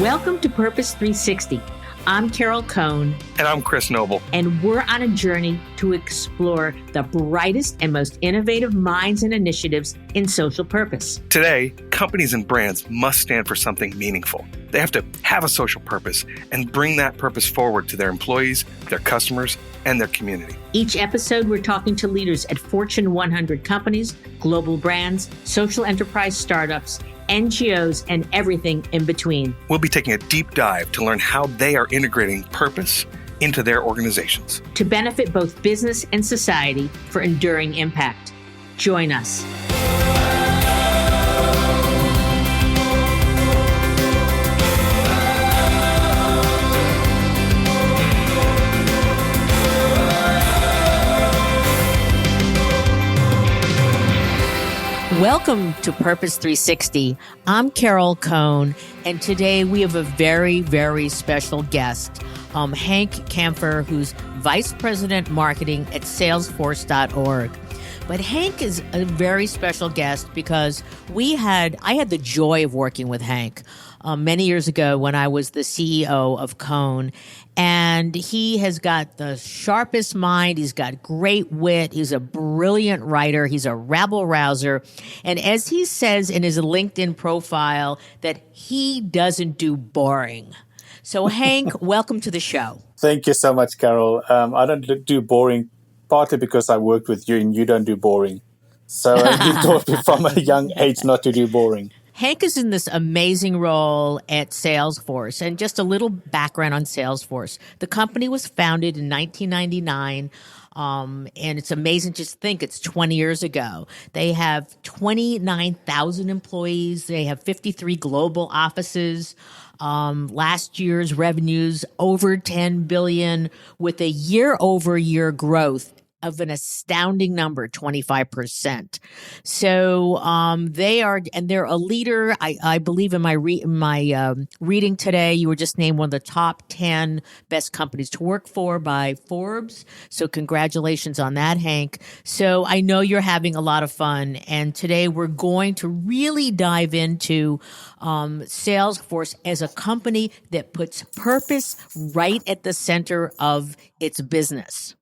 Welcome to Purpose 360. I'm Carol Cohn. And I'm Chris Noble. And we're on a journey to explore the brightest and most innovative minds and initiatives in social purpose. Today, companies and brands must stand for something meaningful. They have to have a social purpose and bring that purpose forward to their employees, their customers, and their community. Each episode, we're talking to leaders at Fortune 100 companies, global brands, social enterprise startups, NGOs, and everything in between. We'll be taking a deep dive to learn how they are integrating purpose into their organizations to benefit both business and society for enduring impact. Join us. Welcome to Purpose 360. I'm Carol Cohn, and today we have a very, very special guest, Henk Campher, who's Vice President Marketing at Salesforce.org. But Henk is a very special guest because I had the joy of working with Henk many years ago when I was the CEO of Cone. And he has got the sharpest mind. He's got great wit. He's a brilliant writer. He's a rabble-rouser. And as he says in his LinkedIn profile, that he doesn't do boring. So Henk, welcome to the show. Thank you so much, Carol. I don't do boring, partly because I worked with you and you don't do boring. So you taught me from a young age not to do boring. Henk is in this amazing role at Salesforce. And just a little background on Salesforce. The company was founded in 1999. And it's amazing just to think it's 20 years ago. They have 29,000 employees. They have 53 global offices. Last year's revenues over 10 billion with a year-over-year growth of an astounding number, 25%. So they're a leader. I believe in my reading today, you were just named one of the top 10 best companies to work for by Forbes. So congratulations on that, Henk. So I know you're having a lot of fun, and today we're going to really dive into Salesforce as a company that puts purpose right at the center of its business.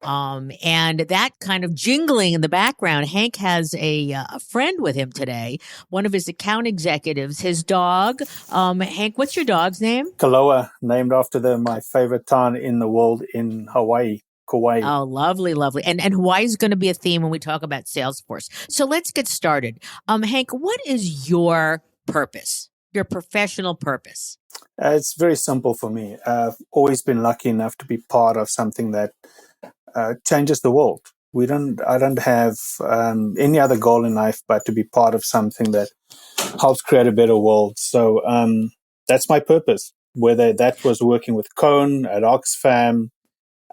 And that kind of jingling in the background, Henk has a friend with him today, one of his account executives, his dog. Henk, what's your dog's name? Kaloa, named after my favorite town in the world in Hawaii, Kauai. Oh, lovely, lovely. And Hawaii is going to be a theme when we talk about Salesforce. So let's get started. Henk, what is your purpose, your professional purpose? It's very simple for me. I've always been lucky enough to be part of something that changes the world. I don't have any other goal in life but to be part of something that helps create a better world. So that's my purpose. Whether that was working with Cone at Oxfam,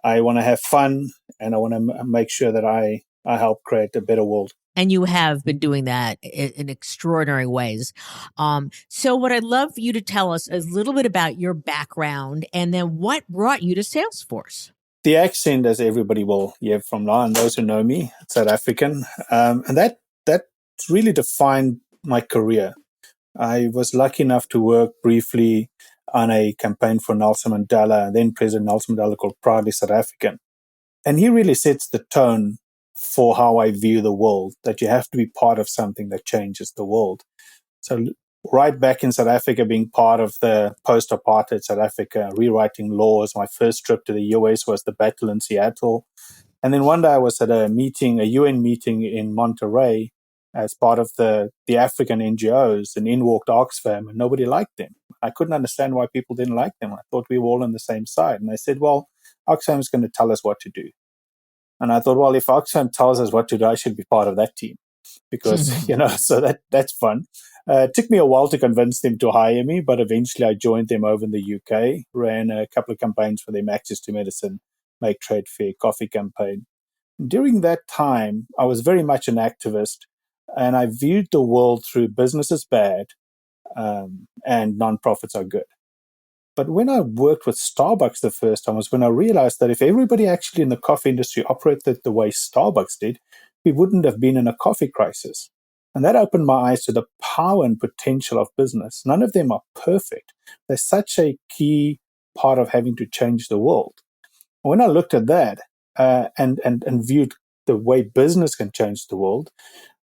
I want to have fun and I want to make sure that I help create a better world. And you have been doing that in extraordinary ways. So what I'd love for you to tell us is a little bit about your background and then what brought you to Salesforce. The accent, as everybody will hear from now, and those who know me, South African, and that really defined my career. I was lucky enough to work briefly on a campaign for Nelson Mandela, then President Nelson Mandela, called Proudly South African. And he really sets the tone for how I view the world, that you have to be part of something that changes the world. So right back in South Africa, being part of the post-apartheid South Africa, rewriting laws. My first trip to the US was the battle in Seattle. And then one day I was at a UN meeting in Monterey as part of the African NGOs, and in walked Oxfam, and nobody liked them. I couldn't understand why people didn't like them. I thought we were all on the same side. And I said, well, Oxfam is going to tell us what to do. And I thought, well, if Oxfam tells us what to do, I should be part of that team. Because, so that's fun. It took me a while to convince them to hire me, but eventually I joined them over in the UK, ran a couple of campaigns for them, Access to Medicine, Make Trade Fair, Coffee campaign. During that time, I was very much an activist, and I viewed the world through business is bad and nonprofits are good. But when I worked with Starbucks the first time was when I realized that if everybody actually in the coffee industry operated the way Starbucks did, we wouldn't have been in a coffee crisis. And that opened my eyes to the power and potential of business. None of them are perfect. They're such a key part of having to change the world. When I looked at that and viewed the way business can change the world,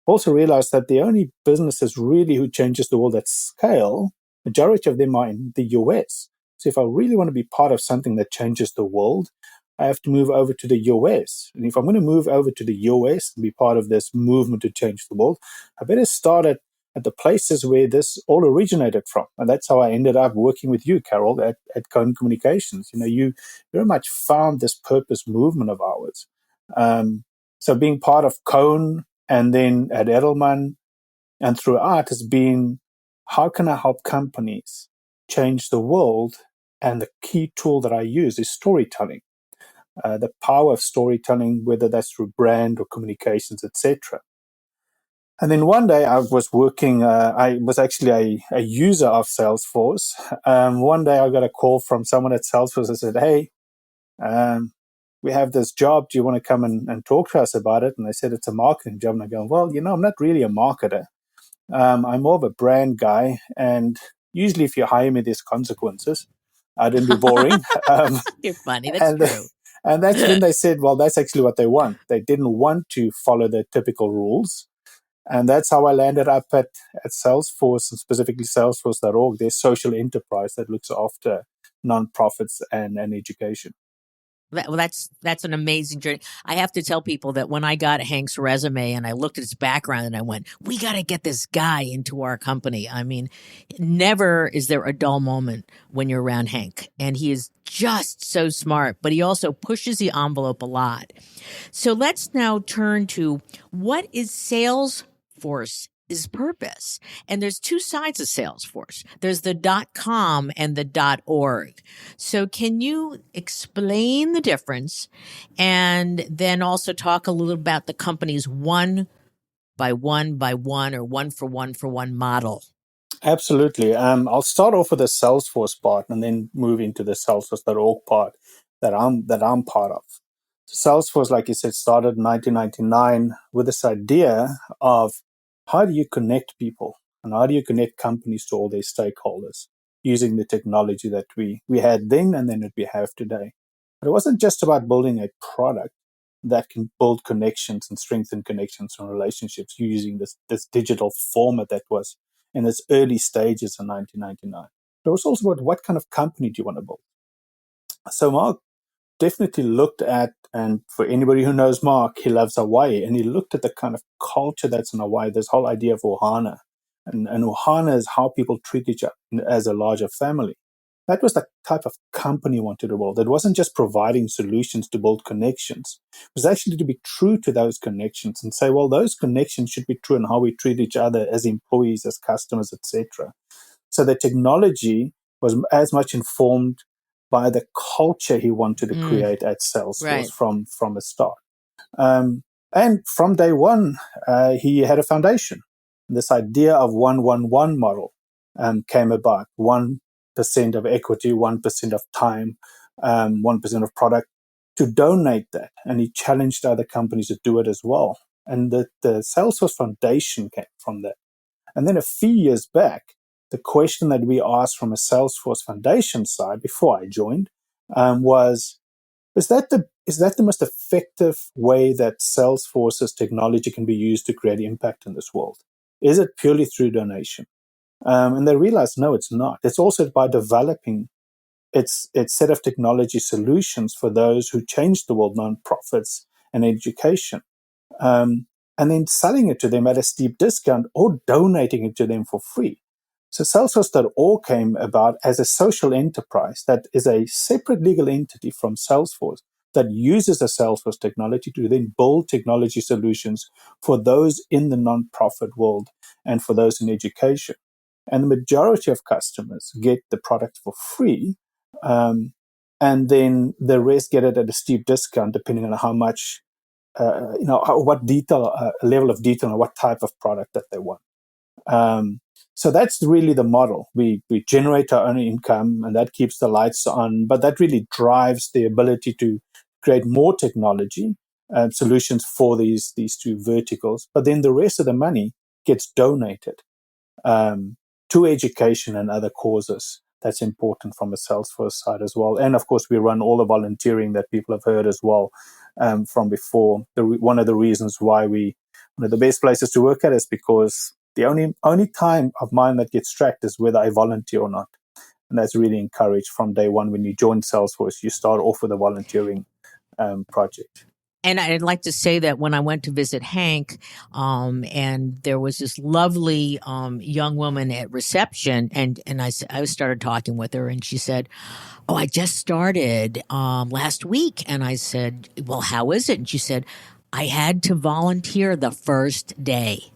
I also realized that the only businesses really who changes the world at scale, majority of them are in the US. So if I really want to be part of something that changes the world, I have to move over to the US. And if I'm going to move over to the US and be part of this movement to change the world, I better start at the places where this all originated from. And that's how I ended up working with you, Carol, at Cone Communications. You very much found this purpose movement of ours. So being part of Cone and then at Edelman and throughout has been, how can I help companies change the world? And the key tool that I use is storytelling. The power of storytelling, whether that's through brand or communications, etc. And then one day I was working, I was actually a user of Salesforce. One day I got a call from someone at Salesforce that said, hey, we have this job. Do you want to come and talk to us about it? And they said, it's a marketing job. And I go, well, I'm not really a marketer. I'm more of a brand guy. And usually if you hire me, there's consequences. I didn't be boring. You're funny. That's and true. And that's when they said, well, that's actually what they want. They didn't want to follow the typical rules. And that's how I landed up at Salesforce, and specifically Salesforce.org, their social enterprise that looks after nonprofits and education. Well, that's an amazing journey. I have to tell people that when I got Hank's resume and I looked at his background and I went, we got to get this guy into our company. I mean, never is there a dull moment when you're around Hank. And he is just so smart, but he also pushes the envelope a lot. So let's now turn to, what is Salesforce? Is purpose. And there's two sides of Salesforce. There's the .com and the .org. So can you explain the difference and then also talk a little about the company's one by one by one or one for one model? Absolutely. I'll start off with the Salesforce part and then move into the Salesforce.org part that I'm part of. Salesforce, like you said, started in 1999 with this idea of, how do you connect people and how do you connect companies to all their stakeholders using the technology that we had then and then that we have today. But it wasn't just about building a product that can build connections and strengthen connections and relationships using this digital format that was in its early stages in 1999. But it was also about, what kind of company do you want to build? So Mark definitely looked at, and for anybody who knows Mark, he loves Hawaii, and he looked at the kind of culture that's in Hawaii, this whole idea of Ohana. And Ohana is how people treat each other as a larger family. That was the type of company he wanted to build. It wasn't just providing solutions to build connections. It was actually to be true to those connections and say, well, those connections should be true in how we treat each other as employees, as customers, etc. So the technology was as much informed by the culture he wanted to create at Salesforce from the start. And from day one, he had a foundation. This idea of 1-1-1 model came about. 1% of equity, 1% of time, 1% of product, to donate that. And he challenged other companies to do it as well. And the Salesforce Foundation came from that. And then a few years back, the question that we asked from a Salesforce Foundation side before I joined was, is that the most effective way that Salesforce's technology can be used to create impact in this world? Is it purely through donation? And they realized, no, it's not. It's also by developing its set of technology solutions for those who change the world, nonprofits and education. And then selling it to them at a steep discount or donating it to them for free. So Salesforce.org came about as a social enterprise that is a separate legal entity from Salesforce that uses the Salesforce technology to then build technology solutions for those in the nonprofit world and for those in education. And the majority of customers get the product for free, and then the rest get it at a steep discount depending on how much what level of detail and what type of product that they want. So that's really the model. We generate our own income, and that keeps the lights on, but that really drives the ability to create more technology solutions for these two verticals. But then the rest of the money gets donated to education and other causes. That's important from a Salesforce side as well. And of course, we run all the volunteering that people have heard as well from before. One of the reasons why one of the best places to work at is because the only time of mine that gets tracked is whether I volunteer or not. And that's really encouraged from day one. When you join Salesforce, you start off with a volunteering project. And I'd like to say that when I went to visit Hank, and there was this lovely young woman at reception, and I started talking with her, and she said, "Oh, I just started last week," and I said, "Well, how is it?" And she said, "I had to volunteer the first day."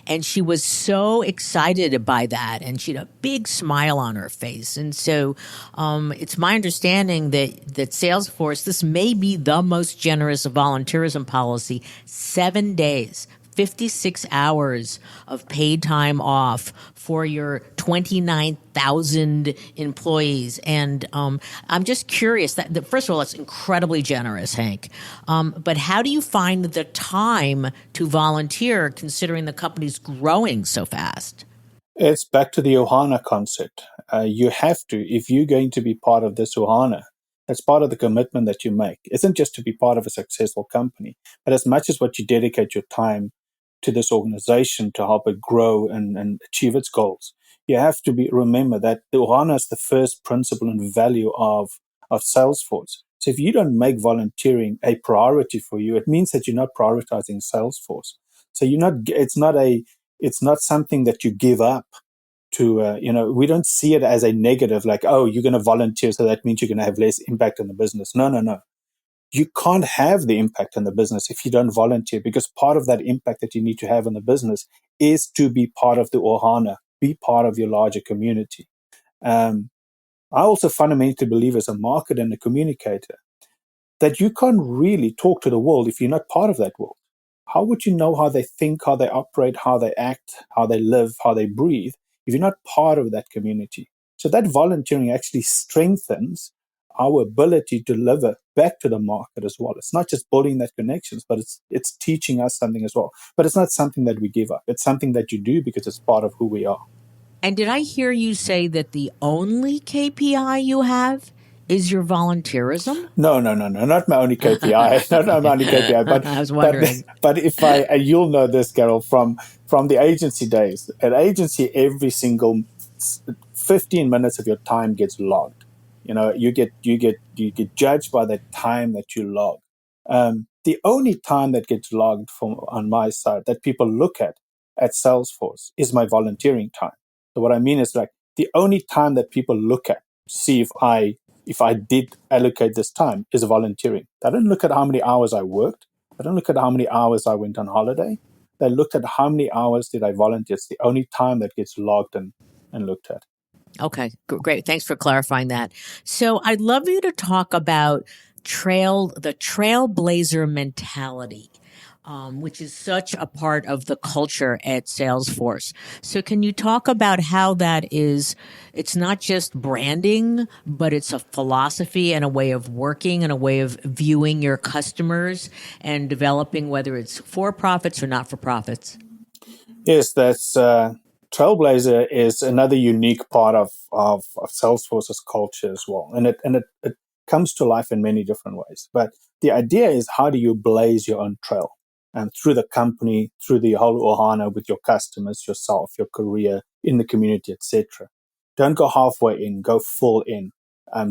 And she was so excited by that, and she had a big smile on her face. And so it's my understanding that Salesforce, this may be the most generous volunteerism policy, 7 days. 56 hours of paid time off for your 29,000 employees. And I'm just curious that first of all, it's incredibly generous, Hank. But how do you find the time to volunteer considering the company's growing so fast? It's back to the Ohana concept. You have to, if you're going to be part of this Ohana, that's part of the commitment that you make. It isn't just to be part of a successful company, but as much as what you dedicate your time to this organization to help it grow and achieve its goals. You have to remember that the Ohana is the first principle and value of Salesforce. So if you don't make volunteering a priority for you, it means that you're not prioritizing Salesforce. So it's not something that you give up to, we don't see it as a negative, like, oh, you're going to volunteer, so that means you're going to have less impact on the business. No, no, no. You can't have the impact on the business if you don't volunteer, because part of that impact that you need to have on the business is to be part of the Ohana, be part of your larger community. I also fundamentally believe as a marketer and a communicator that you can't really talk to the world if you're not part of that world. How would you know how they think, how they operate, how they act, how they live, how they breathe, if you're not part of that community? So that volunteering actually strengthens our ability to deliver back to the market as well. It's not just building that connections, but it's teaching us something as well. But it's not something that we give up. It's something that you do because it's part of who we are. And did I hear you say that the only KPI you have is your volunteerism? No, not my only KPI. Not my only KPI. But I was wondering. But if you'll know this, Carol, from the agency days. At agency, every single 15 minutes of your time gets logged. You get judged by the time that you log. The only time that gets logged on my side that people look at Salesforce is my volunteering time. So what I mean is, like, the only time that people look at to see if I did allocate this time is volunteering. They don't look at how many hours I worked. They don't look at how many hours I went on holiday. They looked at how many hours did I volunteer. It's the only time that gets logged and looked at. Okay, great. Thanks for clarifying that. So I'd love you to talk about the trailblazer mentality, which is such a part of the culture at Salesforce. So can you talk about how that is, it's not just branding, but it's a philosophy and a way of working and a way of viewing your customers and developing, whether it's for-profits or not-for-profits? Yes, that's Trailblazer is another unique part of Salesforce's culture as well, and it comes to life in many different ways. But the idea is, how do you blaze your own trail, and through the company, through the whole Ohana, with your customers, yourself, your career, in the community, etc. Don't go halfway in; go full in.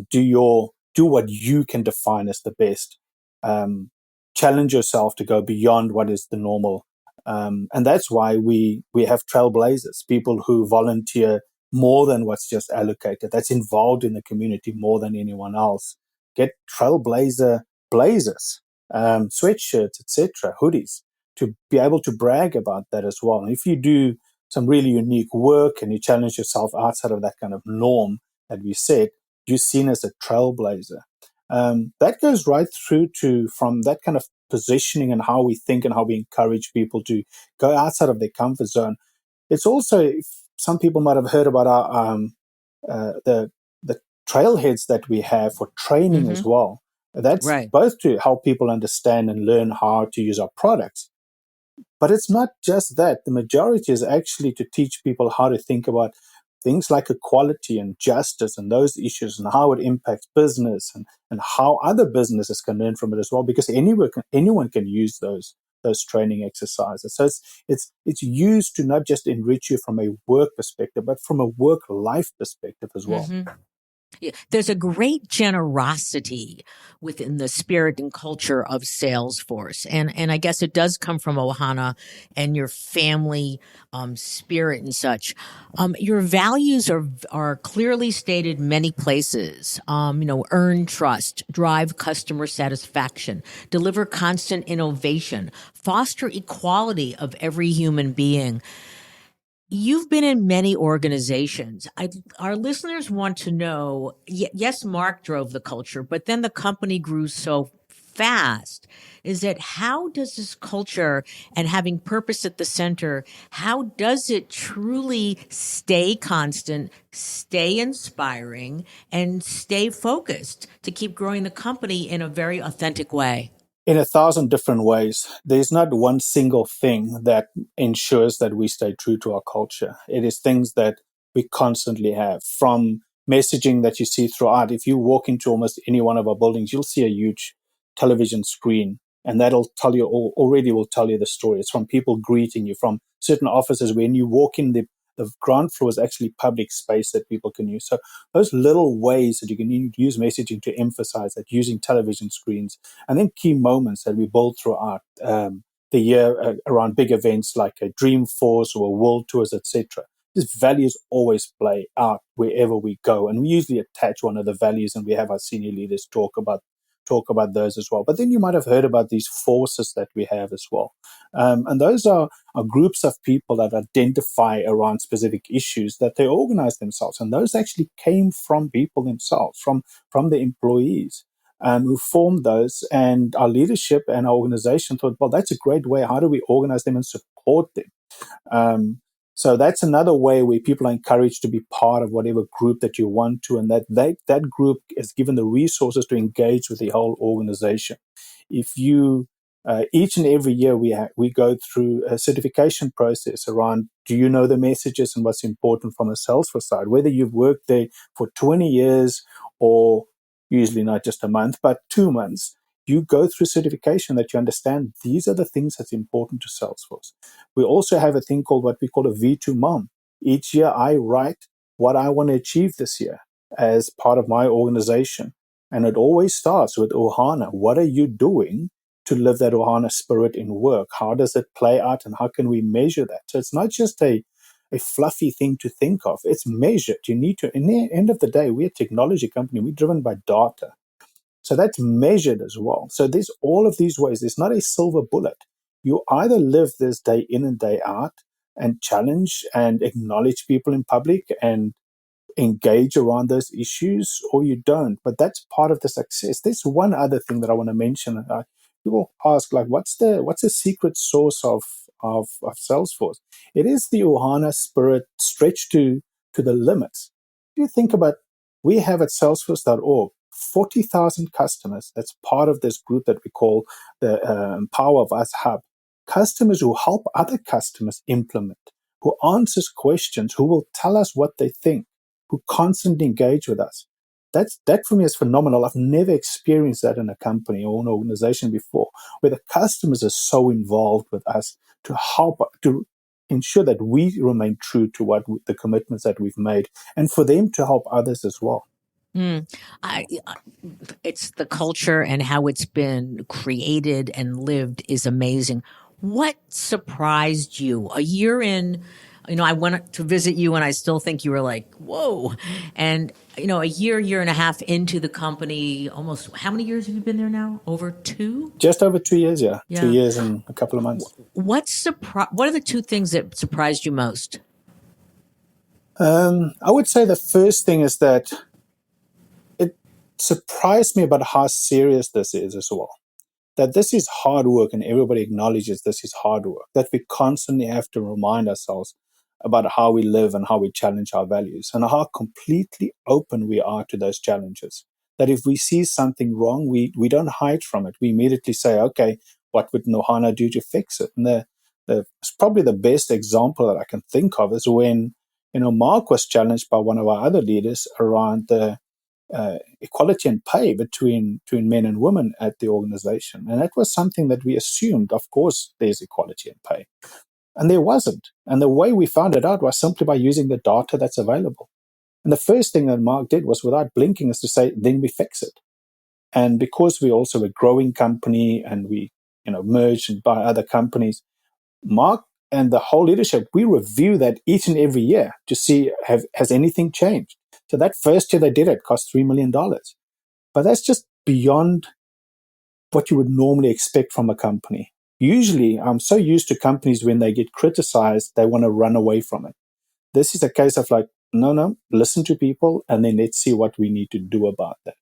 Do what you can define as the best. Challenge yourself to go beyond what is the normal. And that's why we have trailblazers, people who volunteer more than what's just allocated, that's involved in the community more than anyone else. Get trailblazer blazers, sweatshirts, etc., hoodies, to be able to brag about that as well. And if you do some really unique work and you challenge yourself outside of that kind of norm that we said, you're seen as a trailblazer. That goes right through to, from that kind of positioning and how we think and how we encourage people to go outside of their comfort zone. It's also, some people might have heard about our the trailheads that we have for training as well. That's Right. both to help people understand and learn how to use our products, But it's not just that. The majority is actually to teach people how to think about things like equality and justice and those issues and how it impacts business and how other businesses can learn from it as well, because anyone can use those training exercises. So it's used to not just enrich you from a work perspective, but from a work life perspective as well. Mm-hmm. Yeah, there's a great generosity within the spirit and culture of Salesforce, and I guess it does come from Ohana and your family spirit and such. Your values are clearly stated many places. Earn trust, drive customer satisfaction, deliver constant innovation, foster equality of every human being. You've been in many organizations. Our listeners want to know, yes, Mark drove the culture, but then the company grew so fast. Is that how does this culture and having purpose at the center, how does it truly stay constant, stay inspiring, and stay focused to keep growing the company in a very authentic way? In 1,000 different ways. There's not one single thing that ensures that we stay true to our culture. It is things that we constantly have, from messaging that you see throughout. If you walk into almost any one of our buildings, you'll see a huge television screen, and that'll tell you already will tell you the story. It's from people greeting you, from certain offices. When you walk in, the ground floor is actually public space that people can use. So those little ways that you can use messaging to emphasize that, using television screens, and then key moments that we build throughout the year around big events like a Dreamforce or World Tours, etc. These values always play out wherever we go, and we usually attach one of the values, and we have our senior leaders talk about those as well. But then you might have heard about these forces that we have as well. And those are groups of people that identify around specific issues that they organize themselves. And those actually came from people themselves, from the employees who formed those. And our leadership and our organization thought, well, that's a great way. How do we organize them and support them? So that's another way where people are encouraged to be part of whatever group that you want to, and that group is given the resources to engage with the whole organization. If you each and every year we go through a certification process around, do you know the messages and what's important from a Salesforce side, whether you've worked there for 20 years or usually not just a month, but 2 months. You go through certification that you understand these are the things that's important to Salesforce. We also have a thing called what we call a V2 MOM. Each year I write what I want to achieve this year as part of my organization. And it always starts with Ohana. What are you doing to live that Ohana spirit in work? How does it play out, and how can we measure that? So it's not just a fluffy thing to think of. It's measured. You need to, in the end of the day, we're a technology company. We're driven by data. So that's measured as well. So there's all of these ways. There's not a silver bullet. You either live this day in and day out and challenge and acknowledge people in public and engage around those issues, or you don't. But that's part of the success. There's one other thing that I want to mention. People ask, like, what's the secret sauce of Salesforce? It is the Ohana spirit stretched to the limits. If you think about, we have at salesforce.org 40,000 customers. That's part of this group that we call the Power of Us Hub. Customers who help other customers implement, who answers questions, who will tell us what they think, who constantly engage with us. That for me is phenomenal. I've never experienced that in a company or an organization before, where the customers are so involved with us to help, to ensure that we remain true to what the commitments that we've made, and for them to help others as well. It's the culture and how it's been created and lived is amazing. What surprised you a year in? I went to visit you and I still think you were like, whoa. And, a year and a half into the company, almost, how many years have you been there now? Over 2? Just over 2 years, yeah. 2 years and a couple of months. What are the 2 things that surprised you most? I would say the first thing is that it surprised me about how serious this is as well. That this is hard work, and everybody acknowledges this is hard work. That we constantly have to remind ourselves about how we live and how we challenge our values, and how completely open we are to those challenges. That if we see something wrong, we don't hide from it. We immediately say, okay, what would Ohana do to fix it? And probably the best example that I can think of is when, Mark was challenged by one of our other leaders around the equality in pay between men and women at the organization. And that was something that we assumed, of course, there's equality in pay. And there wasn't. And the way we found it out was simply by using the data that's available. And the first thing that Mark did was, without blinking, is to say, then we fix it. And because we're also a growing company and we, merged and buy other companies, Mark and the whole leadership, we review that each and every year to see, has anything changed? So that first year they did it, cost $3 million. But that's just beyond what you would normally expect from a company. Usually, I'm so used to companies when they get criticized, they want to run away from it. This is a case of like, no, listen to people, and then let's see what we need to do about that.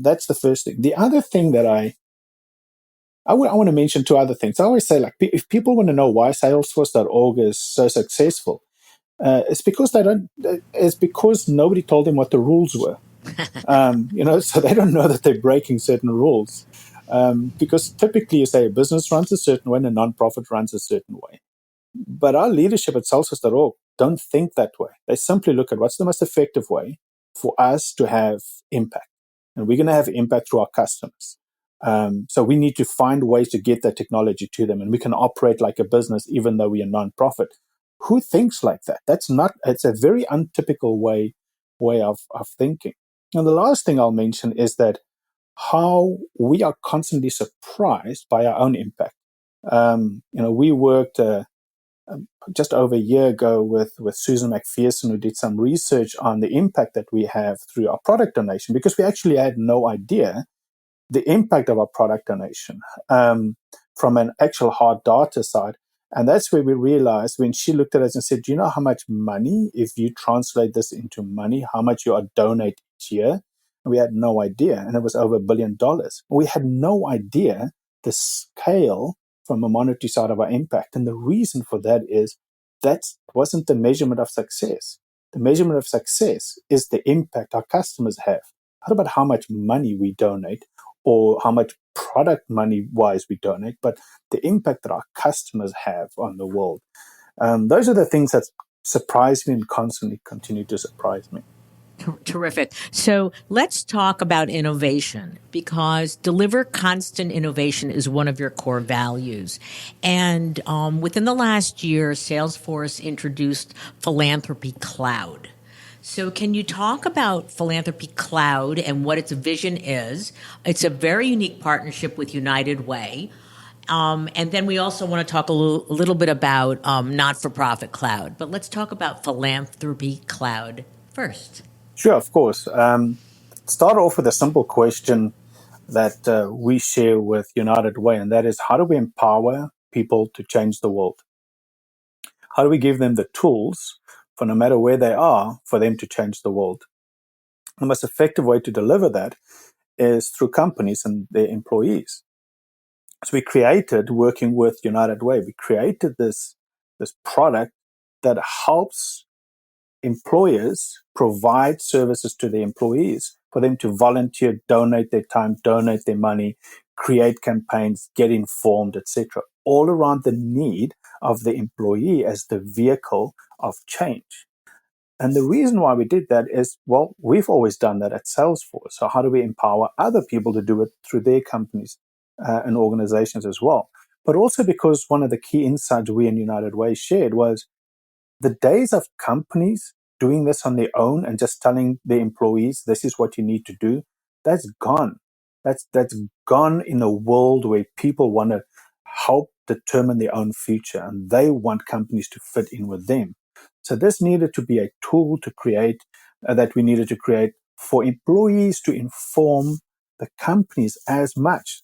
That's the first thing. The other thing that I want to mention two other things. I always say, like, if people want to know why Salesforce.org is so successful, it's because it's because nobody told them what the rules were. So they don't know that they're breaking certain rules. Because typically you say a business runs a certain way and a nonprofit runs a certain way. But our leadership at Salesforce.org don't think that way. They simply look at what's the most effective way for us to have impact. And we're going to have impact through our customers. So we need to find ways to get that technology to them. And we can operate like a business even though we are nonprofit. Who thinks like that? It's a very untypical way of thinking. And the last thing I'll mention is that how we are constantly surprised by our own impact. We worked just over a year ago with Susan McPherson, who did some research on the impact that we have through our product donation, because we actually had no idea the impact of our product donation from an actual hard data side. And that's where we realized, when she looked at us and said, do you know how much money, if you translate this into money, how much you donate each year? And we had no idea. And it was over $1 billion. We had no idea the scale from a monetary side of our impact. And the reason for that is that wasn't the measurement of success. The measurement of success is the impact our customers have. Not about how much money we donate or how much product money-wise we donate, but the impact that our customers have on the world. Those are the things that surprise me and constantly continue to surprise me. Terrific. So let's talk about innovation, because deliver constant innovation is one of your core values. And within the last year, Salesforce introduced Philanthropy Cloud. So can you talk about Philanthropy Cloud and what its vision is? It's a very unique partnership with United Way. And then we also want to talk a little bit about Not-for-Profit Cloud. But let's talk about Philanthropy Cloud first. Sure, of course. Start off with a simple question that we share with United Way, and that is, how do we empower people to change the world? How do we give them the tools, for no matter where they are, for them to change the world? The most effective way to deliver that is through companies and their employees. So we created, working with United Way, we created this product that helps employers provide services to their employees, for them to volunteer, donate their time, donate their money, create campaigns, get informed, etc., all around the need of the employee as the vehicle of change. And the reason why we did that is, well, we've always done that at Salesforce. So how do we empower other people to do it through their companies and organizations as well? But also because one of the key insights we in United Way shared was the days of companies doing this on their own and just telling their employees, this is what you need to do, that's gone. That's gone in a world where people want to help determine their own future, and they want companies to fit in with them. So this needed to be a tool to create, that we needed to create for employees to inform the companies as much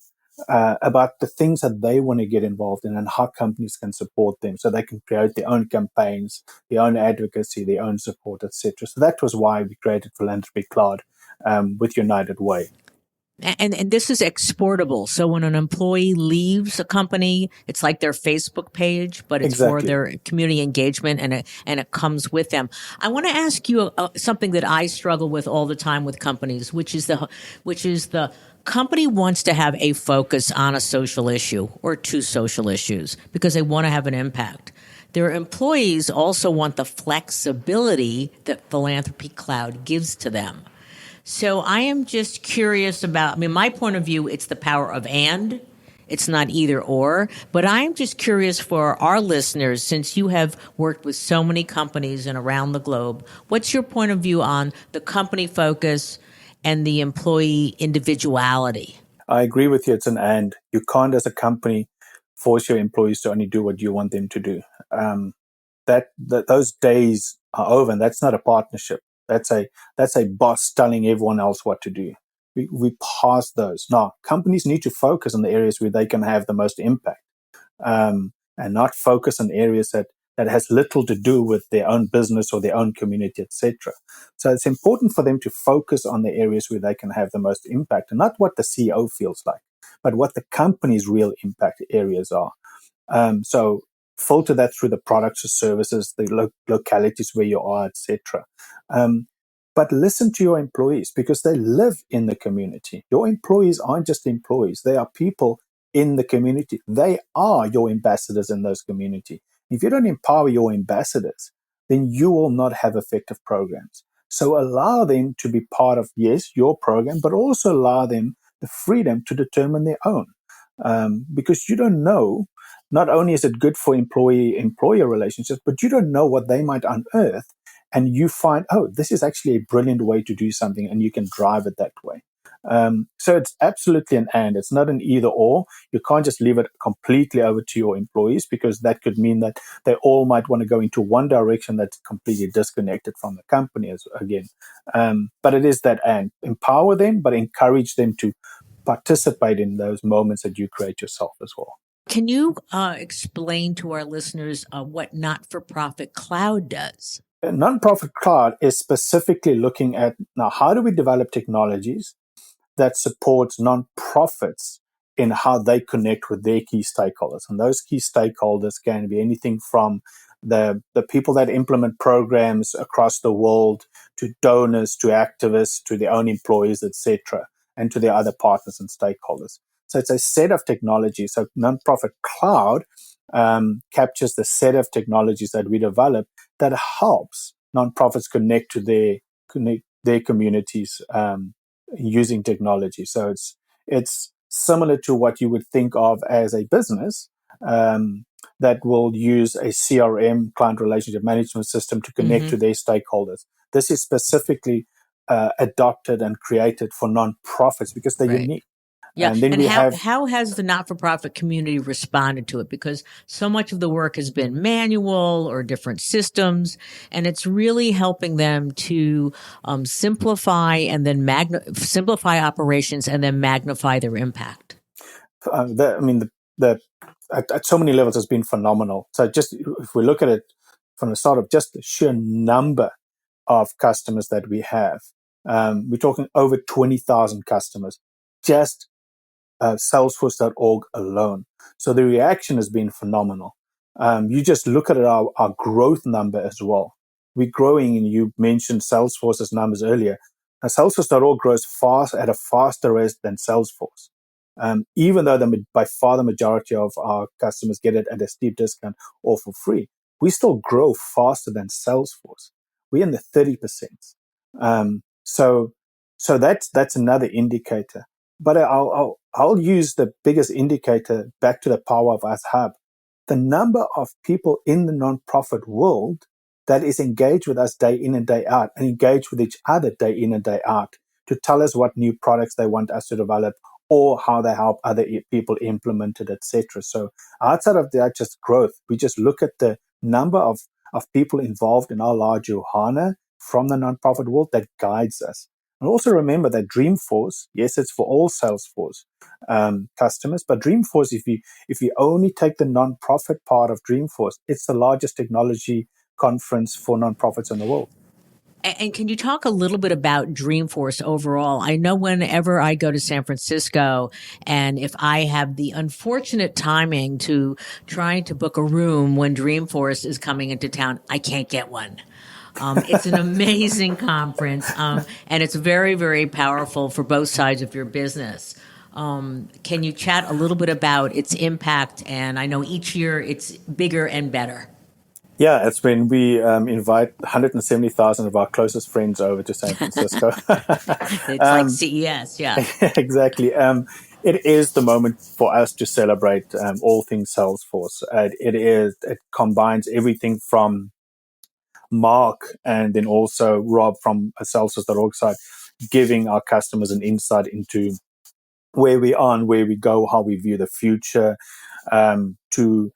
about the things that they want to get involved in and how companies can support them, so they can create their own campaigns, their own advocacy, their own support, etc. So that was why we created Philanthropy Cloud with United Way. And this is exportable. So when an employee leaves a company, it's like their Facebook page, but it's for their community engagement, and it comes with them. I want to ask you something that I struggle with all the time with companies, which is the company wants to have a focus on a social issue or two social issues because they want to have an impact. Their employees also want the flexibility that Philanthropy Cloud gives to them. So I am just curious about, my point of view, it's the power of and. It's not either or, but I'm just curious for our listeners, since you have worked with so many companies and around the globe, what's your point of view on the company focus and the employee individuality? I agree with you. It's an and. You can't, as a company, force your employees to only do what you want them to do. Those days are over, and that's not a partnership. That's a boss telling everyone else what to do. We passed those. Now, companies need to focus on the areas where they can have the most impact, and not focus on areas that has little to do with their own business or their own community, etc. So it's important for them to focus on the areas where they can have the most impact, and not what the CEO feels like, but what the company's real impact areas are. So filter that through the products or services, the localities where you are, etc. But listen to your employees, because they live in the community. Your employees aren't just employees. They are people in the community. They are your ambassadors in those communities. If you don't empower your ambassadors, then you will not have effective programs. So allow them to be part of, yes, your program, but also allow them the freedom to determine their own. Because you don't know, not only is it good for employee-employer relationships, but you don't know what they might unearth, and you find, oh, this is actually a brilliant way to do something, and you can drive it that way. So it's absolutely an and. It's not an either or. You can't just leave it completely over to your employees, because that could mean that they all might want to go into one direction that's completely disconnected from the company again. But it is that and. Empower them, but encourage them to participate in those moments that you create yourself as well. Can you explain to our listeners what Not-for-Profit Cloud does? A nonprofit cloud is specifically looking at, now, how do we develop technologies that supports nonprofits in how they connect with their key stakeholders? And those key stakeholders can be anything from the people that implement programs across the world, to donors, to activists, to their own employees, etc., and to their other partners and stakeholders. So it's a set of technologies. So Nonprofit Cloud captures the set of technologies that we develop that helps nonprofits connect to their communities using technology. So it's similar to what you would think of as a business that will use a CRM, client relationship management system, to connect to their stakeholders. This is specifically adopted and created for nonprofits because they're unique. Yeah. And then how has the not-for-profit community responded to it? Because so much of the work has been manual or different systems, and it's really helping them to simplify and then simplify operations and then magnify their impact. At so many levels, it's been phenomenal. So just if we look at it from the start of just the sheer number of customers that we have, we're talking over 20,000 customers. Just Salesforce.org alone. So the reaction has been phenomenal. You just look at our growth number as well. We're growing, and you mentioned Salesforce's numbers earlier. Now, Salesforce.org grows fast at a faster rate than Salesforce. Even though by far the majority of our customers get it at a steep discount or for free, we still grow faster than Salesforce. We're in the 30%. So that's another indicator. But I'll use the biggest indicator back to the Power of Us Hub. The number of people in the nonprofit world that is engaged with us day in and day out, and engaged with each other day in and day out, to tell us what new products they want us to develop, or how they help other people implement it, etc. So outside of that just growth, we just look at the number of people involved in our larger Ohana from the nonprofit world that guides us. And also remember that Dreamforce, yes, it's for all Salesforce customers, but Dreamforce, if you only take the nonprofit part of Dreamforce, it's the largest technology conference for nonprofits in the world. And can you talk a little bit about Dreamforce overall? I know whenever I go to San Francisco, and if I have the unfortunate timing to trying to book a room when Dreamforce is coming into town, I can't get one. It's an amazing conference, and it's very, very powerful for both sides of your business. Can you chat a little bit about its impact? And I know each year it's bigger and better. Yeah, it's when we invite 170,000 of our closest friends over to San Francisco. It's like CES, yeah. Exactly. It is the moment for us to celebrate all things Salesforce. It combines everything from Mark and then also Rob from Salesforce.org side, giving our customers an insight into where we are and where we go, how we view the future, to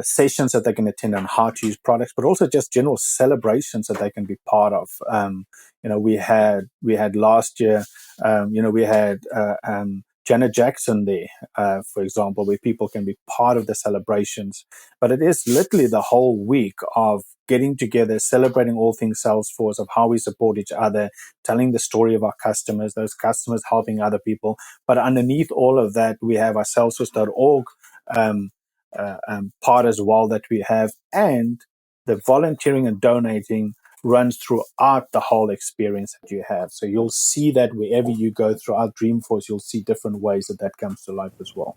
sessions that they can attend on how to use products, but also just general celebrations that they can be part of. We had last year, we had Janet Jackson there, for example, where people can be part of the celebrations. But it is literally the whole week of getting together, celebrating all things Salesforce, of how we support each other, telling the story of our customers, those customers helping other people. But underneath all of that, we have our Salesforce.org part as well that we have, and the volunteering and donating runs throughout the whole experience that you have. So you'll see that wherever you go throughout Dreamforce, you'll see different ways that comes to life as well.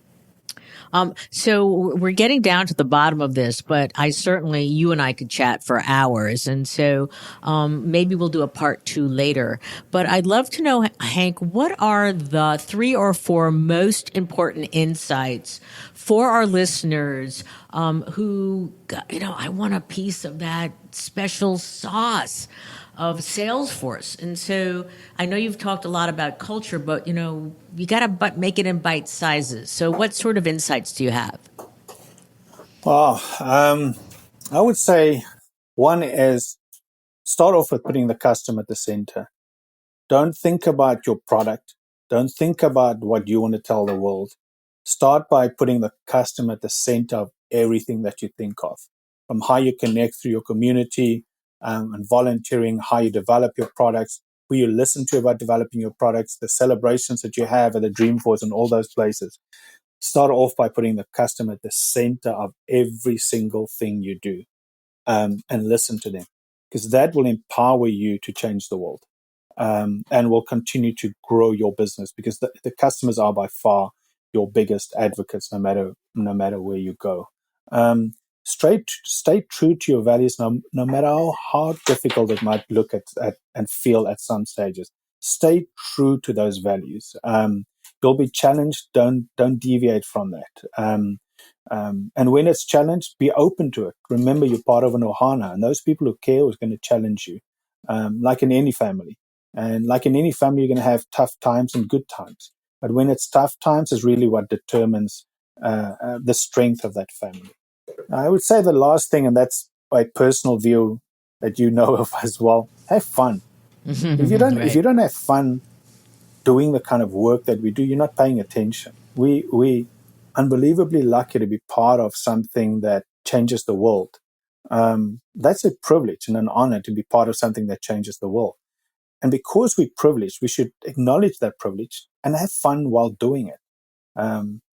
So we're getting down to the bottom of this, but you and I could chat for hours. And so maybe we'll do a part 2 later. But I'd love to know, Henk, what are the 3 or 4 most important insights for our listeners who, I want a piece of that special sauce of Salesforce. And so I know you've talked a lot about culture, but you got to make it in bite sizes. So what sort of insights do you have? I would say one is start off with putting the customer at the center. Don't think about your product. Don't think about what you want to tell the world. Start by putting the customer at the center of everything that you think of, from how you connect through your community, and volunteering, how you develop your products, who you listen to about developing your products, the celebrations that you have at the Dreamforce and all those places. Start off by putting the customer at the center of every single thing you do, and listen to them, because that will empower you to change the world, and will continue to grow your business, because the customers are by far your biggest advocates, no matter where you go. Stay true to your values, no matter how difficult it might look at and feel at some stages. Stay true to those values. You'll be challenged. Don't deviate from that. And when it's challenged, be open to it. Remember, you're part of an Ohana, and those people who care are going to challenge you, like in any family. And like in any family, you're going to have tough times and good times. But when it's tough times, is really what determines the strength of that family. I would say the last thing, and that's my personal view that you know of as well, have fun. If you don't have fun doing the kind of work that we do, you're not paying attention. We unbelievably lucky to be part of something that changes the world. That's a privilege and an honor to be part of something that changes the world. And because we're privileged, we should acknowledge that privilege and have fun while doing it.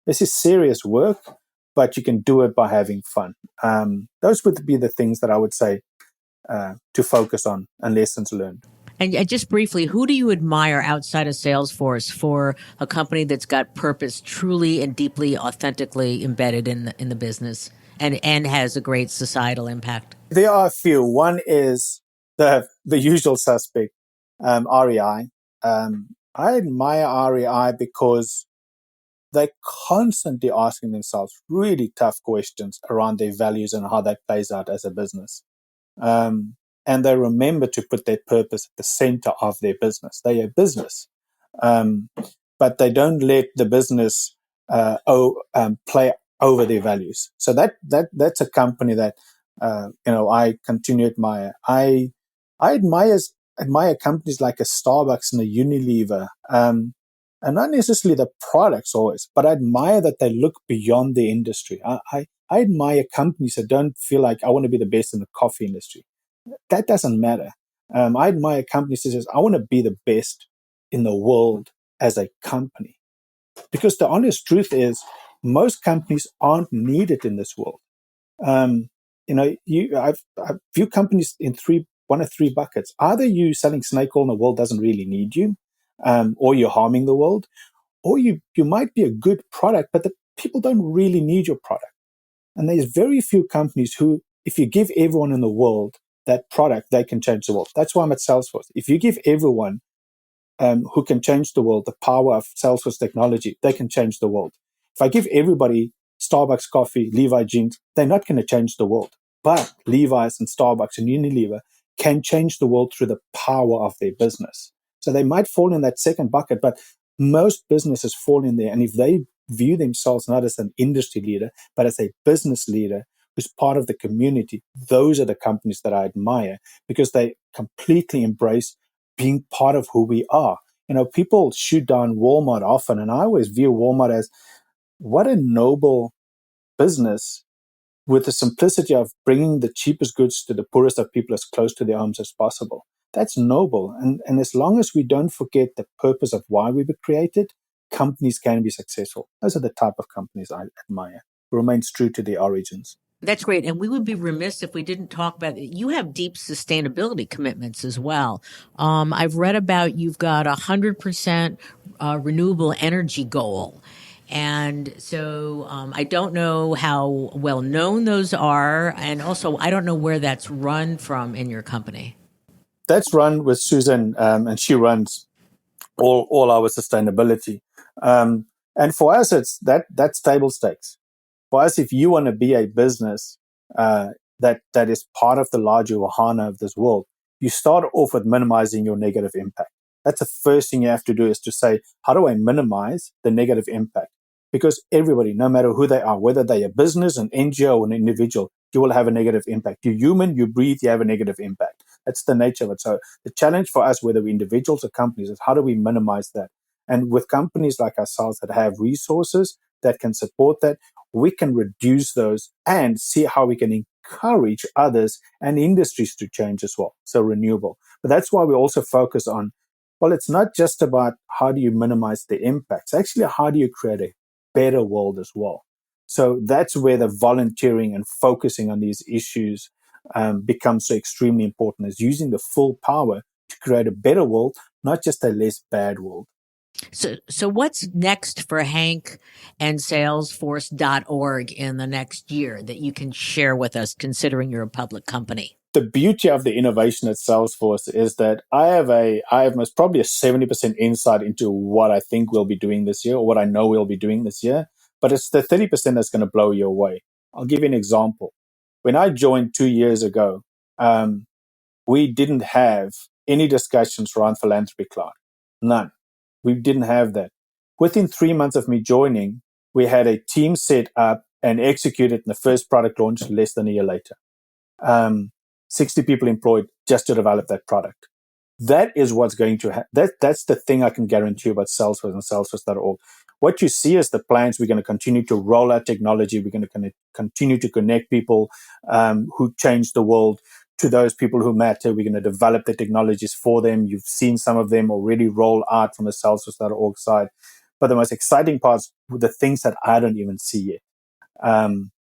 This is serious work, but you can do it by having fun. Those would be the things that I would say to focus on and lessons learned. And just briefly, who do you admire outside of Salesforce for a company that's got purpose truly and deeply, authentically embedded in the business and has a great societal impact? There are a few. One is the usual suspect, REI. I admire REI because they're constantly asking themselves really tough questions around their values and how that plays out as a business. And they remember to put their purpose at the center of their business. They are business, but they don't let the business play over their values. So that's a company that I continue to admire. I admire companies like a Starbucks and a Unilever, and not necessarily the products always, but I admire that they look beyond the industry. I admire companies that don't feel like I want to be the best in the coffee industry. That doesn't matter. I admire companies that says I want to be the best in the world as a company, because the honest truth is most companies aren't needed in this world. I view companies in 3 one of three buckets. Either you selling snake oil and the world doesn't really need you, or you're harming the world, or you might be a good product, but the people don't really need your product. And there's very few companies who, if you give everyone in the world that product, they can change the world. That's why I'm at Salesforce. If you give everyone who can change the world the power of Salesforce technology, they can change the world. If I give everybody Starbucks coffee, Levi jeans, they're not going to change the world. But Levi's and Starbucks and Unilever can change the world through the power of their business. So they might fall in that second bucket, but most businesses fall in there. And if they view themselves not as an industry leader, but as a business leader who's part of the community, those are the companies that I admire because they completely embrace being part of who we are. You know, people shoot down Walmart often, and I always view Walmart as what a noble business with the simplicity of bringing the cheapest goods to the poorest of people as close to their homes as possible. That's noble. And as long as we don't forget the purpose of why we were created, companies can be successful. Those are the type of companies I admire, who remains true to their origins. That's great. And we would be remiss if we didn't talk about it. You have deep sustainability commitments as well. I've read about you've got 100% renewable energy goal. And so I don't know how well known those are. And also, I don't know where that's run from in your company. That's run with Susan, and she runs all our sustainability. And for us, that's table stakes. For us, if you want to be a business that is part of the larger Ohana of this world, you start off with minimizing your negative impact. That's the first thing you have to do, is to say, how do I minimize the negative impact? Because everybody, no matter who they are, whether they're a business, an NGO, or an individual, you will have a negative impact. You're human, you breathe, you have a negative impact. That's the nature of it. So the challenge for us, whether we're individuals or companies, is how do we minimize that? And with companies like ourselves that have resources that can support that, we can reduce those and see how we can encourage others and industries to change as well. So renewable. But that's why we also focus on, well, it's not just about how do you minimize the impacts. Actually, how do you create a better world as well? So that's where the volunteering and focusing on these issues becomes so extremely important, is using the full power to create a better world, not just a less bad world. So what's next for Henk and Salesforce.org in the next year that you can share with us, considering you're a public company? The beauty of the innovation at Salesforce is that I have most probably a 70% insight into what I think we'll be doing this year, or what I know we'll be doing this year, but it's the 30% that's going to blow you away. I'll give you an example. When I joined 2 years ago, we didn't have any discussions around Philanthropy Cloud. None. We didn't have that. Within 3 months of me joining, we had a team set up and executed in the first product launch less than a year later. 60 people employed just to develop that product. That is what's going to happen. That's the thing I can guarantee you about Salesforce and Salesforce.org. What you see is the plans. We're going to continue to roll out technology. We're going to continue to connect people who change the world to those people who matter. We're going to develop the technologies for them. You've seen some of them already roll out from the Salesforce.org side. But the most exciting parts were the things that I don't even see yet.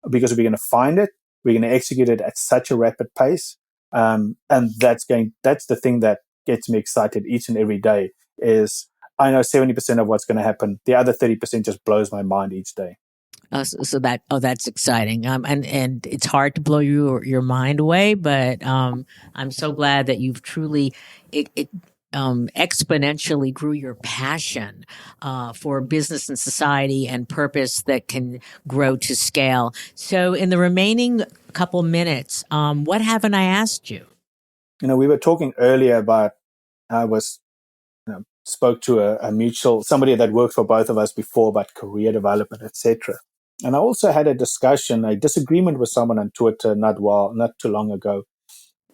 Because we're going to find it. We're going to execute it at such a rapid pace. And that's the thing that gets me excited each and every day, is I know 70% of what's going to happen. The other 30% just blows my mind each day. That's exciting. And it's hard to blow your mind away, but I'm so glad that you've truly exponentially grew your passion for business and society and purpose that can grow to scale. So in the remaining couple minutes, what haven't I asked you? We were talking earlier about, spoke to a mutual, somebody that worked for both of us before, about career development, etc. And I also had a disagreement with someone on Twitter not too long ago,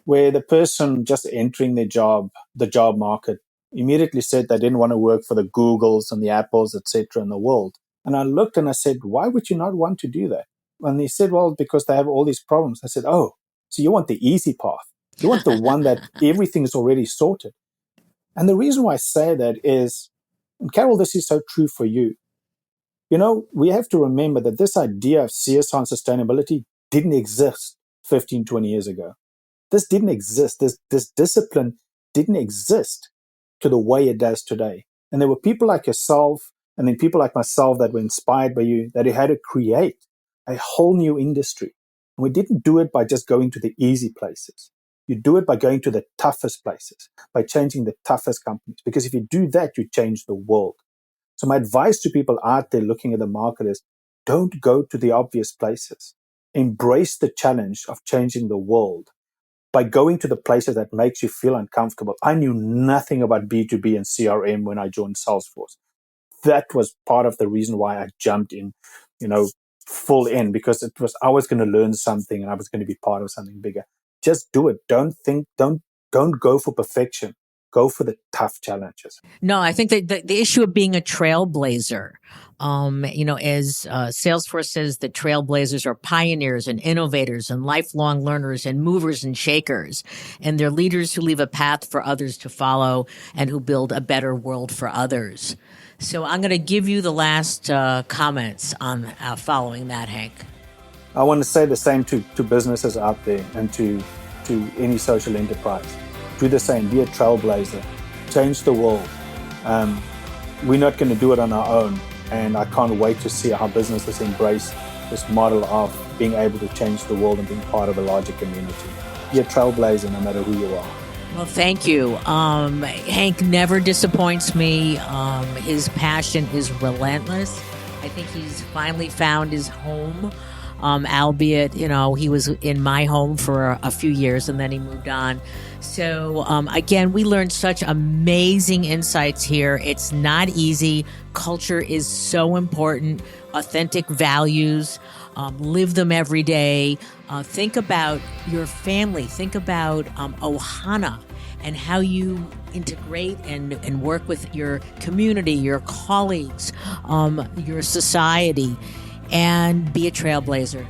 where the person just entering the job market immediately said they didn't want to work for the Googles and the Apples, etc. in the world. And I looked and I said, why would you not want to do that? And he said, well, because they have all these problems. I said, oh, so you want the easy path. You want the one that everything is already sorted. And the reason why I say that is, and Carol, this is so true for you. We have to remember that this idea of CSR and sustainability didn't exist 15, 20 years ago. This didn't exist. This discipline didn't exist to the way it does today. And there were people like yourself and then people like myself that were inspired by you, that you had to create a whole new industry. And we didn't do it by just going to the easy places. You do it by going to the toughest places, by changing the toughest companies. Because if you do that, you change the world. So my advice to people out there looking at the market is don't go to the obvious places. Embrace the challenge of changing the world by going to the places that makes you feel uncomfortable. I knew nothing about B2B and CRM when I joined Salesforce. That was part of the reason why I jumped in, full in, because I was going to learn something and I was going to be part of something bigger. Just do it. Don't go for perfection. Go for the tough challenges. No, I think that the issue of being a trailblazer, as Salesforce says, that trailblazers are pioneers and innovators and lifelong learners and movers and shakers. And they're leaders who leave a path for others to follow and who build a better world for others. So I'm going to give you the last comments on following that, Henk. I want to say the same to businesses out there and to any social enterprise. Do the same. Be a trailblazer. Change the world. We're not going to do it on our own. And I can't wait to see how businesses embrace this model of being able to change the world and being part of a larger community. Be a trailblazer no matter who you are. Well, thank you. Henk never disappoints me. His passion is relentless. I think he's finally found his home. Albeit, he was in my home for a few years and then he moved on. So, again, we learned such amazing insights here. It's not easy. Culture is so important. Authentic values, live them every day. Think about your family. Think about Ohana and how you integrate and work with your community, your colleagues, your society. And be a trailblazer.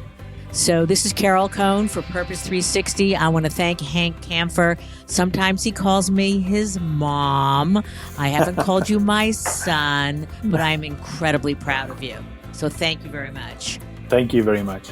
So this is Carol Cohn for Purpose 360. I want to thank Henk Campher. Sometimes he calls me his mom. I haven't called you my son, but I'm incredibly proud of you. So thank you very much. Thank you very much.